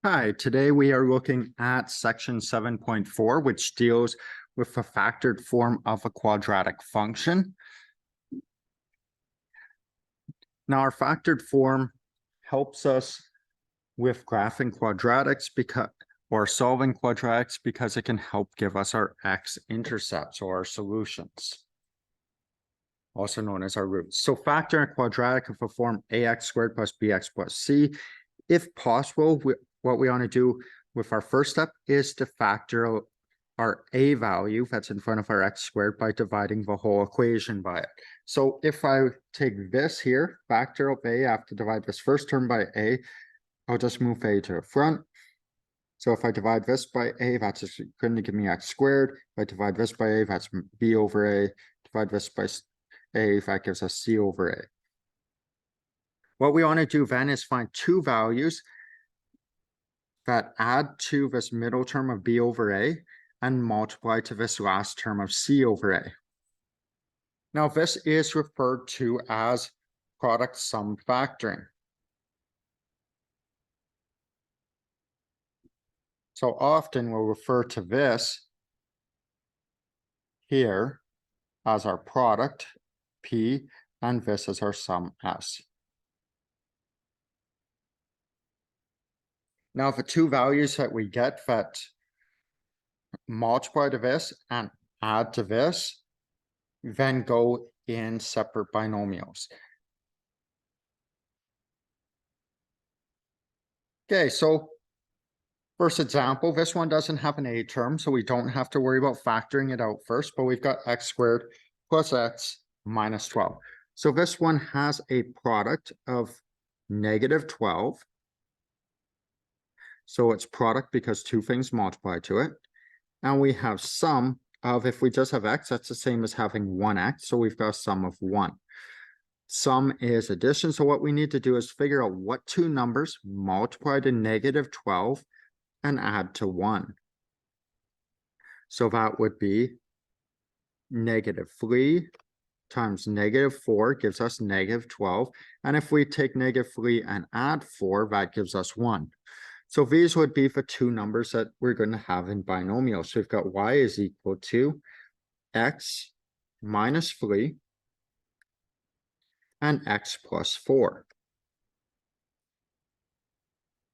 Hi, today we are looking at section 7.4, which deals with a factored form of a quadratic function. Now, our factored form helps us with graphing quadratics or solving quadratics because it can help give us our x-intercepts or our solutions, also known as our roots. So factor a quadratic of a form ax squared plus bx plus c. If possible, what we want to do with our first step is to factor our a value that's in front of our x squared by dividing the whole equation by it. So if I take this here, factor of a, I have to divide this first term by a. I'll just move a to the front. So if I divide this by a, that's just going to give me x squared. If I divide this by a, that's b over a. Divide this by a, that gives us c over a. What we want to do then is find two values that add to this middle term of b over a and multiply to this last term of c over a. Now, this is referred to as product sum factoring. So often we'll refer to this here as our product, P, and this as our sum, S. Now, the two values that we get that multiply to this and add to this, then go in separate binomials. Okay, so first example, this one doesn't have an a term, so we don't have to worry about factoring it out first, but we've got x squared plus x minus 12. So this one has a product of negative 12. So it's product because two things multiply to it. And we have sum of, if we just have x, that's the same as having 1x. So we've got a sum of 1. Sum is addition. So what we need to do is figure out what two numbers multiply to negative 12 and add to 1. So that would be negative 3 times negative 4 gives us negative 12. And if we take negative 3 and add 4, that gives us 1. So these would be the two numbers that we're going to have in binomial. So we've got y is equal to x minus 3 and x plus 4.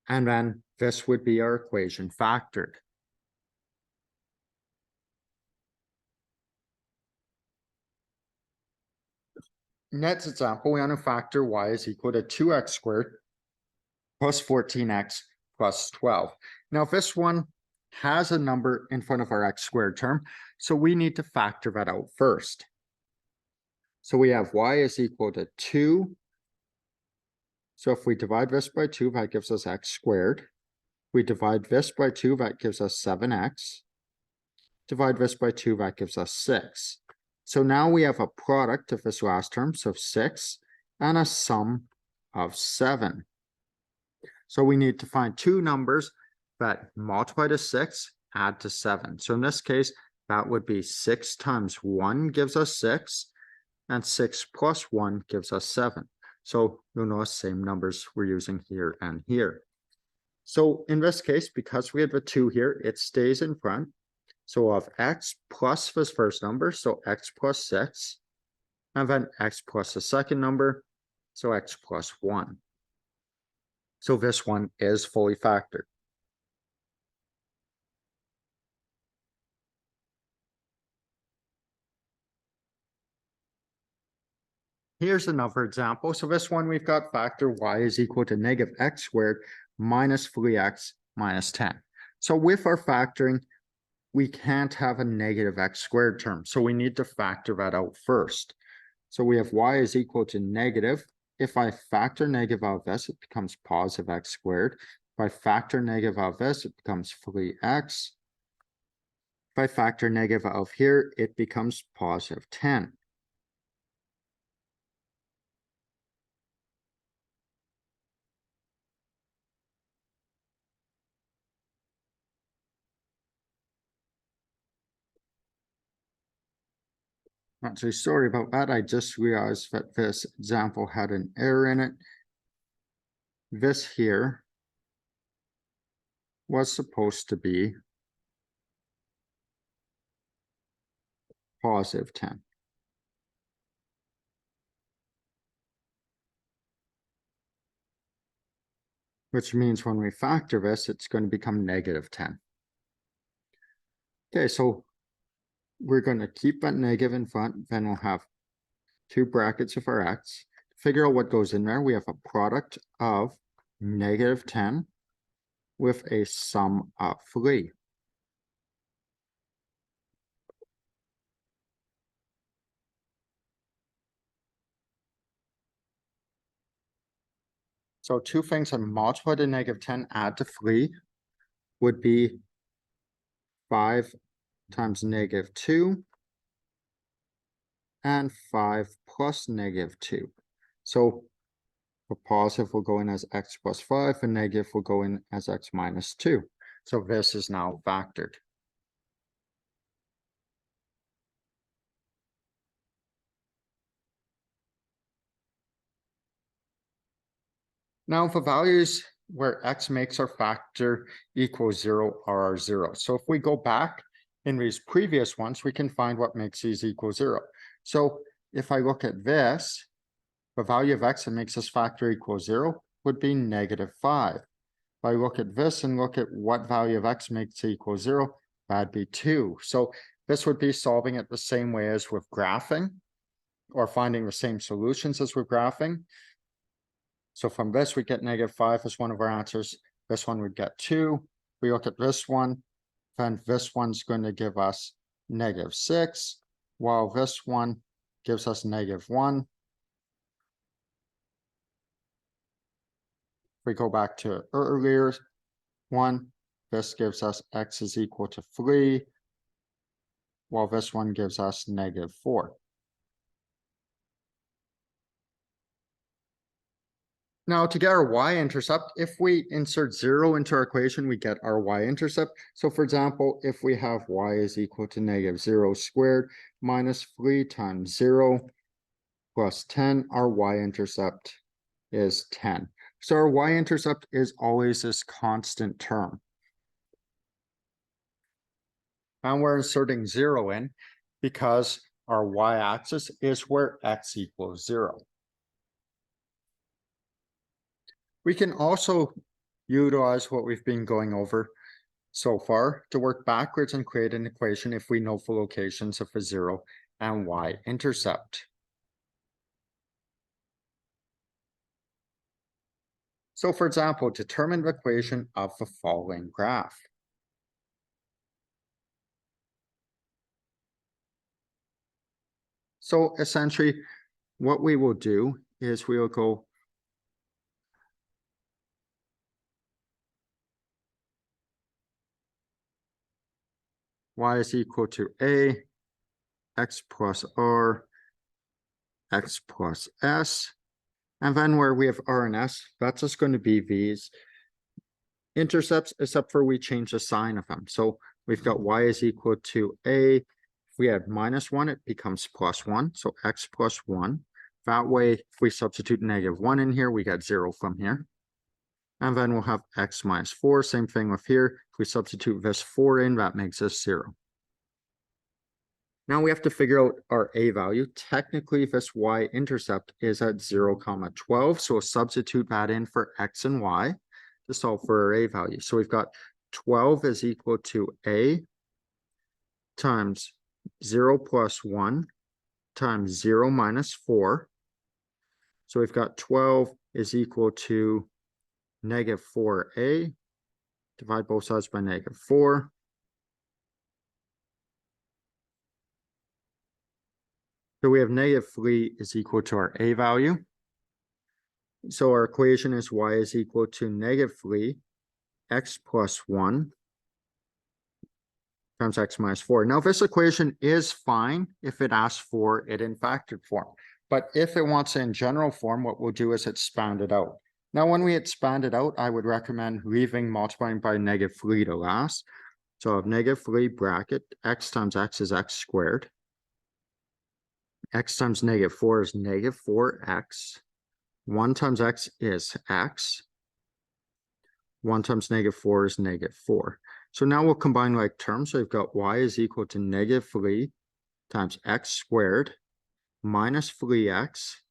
And then this would be our equation factored. Next example, we want to factor y is equal to 2x squared plus 14x plus 12. Now, this one has a number in front of our x squared term, so we need to factor that out first. So we have y is equal to 2. So if we divide this by 2, that gives us x squared. We divide this by 2, that gives us 7x. Divide this by 2, that gives us 6. So now we have a product of this last term, so 6, and a sum of 7. So we need to find two numbers that multiply to 6, add to 7. So in this case, that would be 6 times 1 gives us 6, and 6 plus 1 gives us 7. So you'll notice same numbers we're using here and here. So in this case, because we have a 2 here, it stays in front. So we'll have x plus this first number, so x plus 6, and then x plus the second number, so x plus 1. So this one is fully factored. Here's another example. So this one we've got factor y is equal to negative x squared minus 3x minus 10. So with our factoring, we can't have a negative x squared term. So we need to factor that out first. So we have y is equal to negative. If I factor negative out of this, it becomes positive x squared. If I factor negative out of this, it becomes 3x. If I factor negative out of here, it becomes positive 10. Actually, sorry about that. I just realized that this example had an error in it. This here was supposed to be positive 10. Which means when we factor this, it's going to become negative 10. Okay, so we're going to keep that negative in front, then we'll have two brackets of our x. Figure out what goes in there. We have a product of negative 10 with a sum of 3. So two things that multiply to negative 10, add to 3 would be 5 times negative 2 and 5 plus negative 2. So the positive will go in as x plus 5 and negative will go in as x minus 2. So this is now factored. Now the values where x makes our factor equal 0 are our 0. So if we go back in these previous ones, we can find what makes these equal 0. So if I look at this, the value of x that makes this factor equal 0 would be negative 5. If I look at this and look at what value of x makes it equal 0, that'd be 2. So this would be solving it the same way as with graphing, or finding the same solutions as with graphing. So from this, we get negative 5 as one of our answers. This one would get 2. We look at this one, then this one's going to give us negative 6, while this one gives us negative 1. If we go back to earlier one, this gives us x is equal to 3, while this one gives us negative 4. Now to get our y-intercept, if we insert 0 into our equation, we get our y-intercept. So for example, if we have y is equal to negative 0 squared minus 3 times 0 plus 10, our y-intercept is 10. So our y-intercept is always this constant term. And we're inserting 0 in because our y-axis is where x equals 0. We can also utilize what we've been going over so far to work backwards and create an equation if we know the locations of a 0 and y-intercept. So for example, determine the equation of the following graph. So essentially, what we will do is we will go y is equal to a, x plus r, x plus s, and then where we have r and s, that's just going to be these intercepts, except for we change the sign of them. So we've got y is equal to a. If we add minus 1, it becomes plus 1, so x plus 1. That way, if we substitute negative 1 in here, we get 0 from here. And then we'll have x minus 4, same thing with here. If we substitute this 4 in, that makes us 0. Now we have to figure out our a value. Technically, this y-intercept is at 0, 12, so we'll substitute that in for x and y to solve for our a value. So we've got 12 is equal to a times 0 plus 1 times 0 minus 4. So we've got 12 is equal to negative 4a. Divide both sides by negative 4. So we have negative 3 is equal to our a value. So our equation is y is equal to negative 3 x plus 1 times x minus 4. Now this equation is fine if it asks for it in factored form. But if it wants it in general form, what we'll do is expand it out. Now when we expand it out, I would recommend leaving multiplying by negative 3 to last. So I have negative 3 bracket, x times x is x squared. X times negative 4 is negative 4x. 1 times x is x. 1 times -4 is -4. So now we'll combine like terms. So we've got y is equal to -3 times x squared minus 3x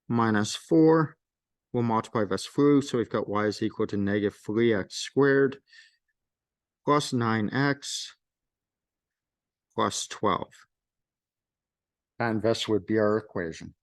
minus 4. We'll multiply this through. So we've got y is equal to -3x squared plus 9x plus 12. And this would be our equation.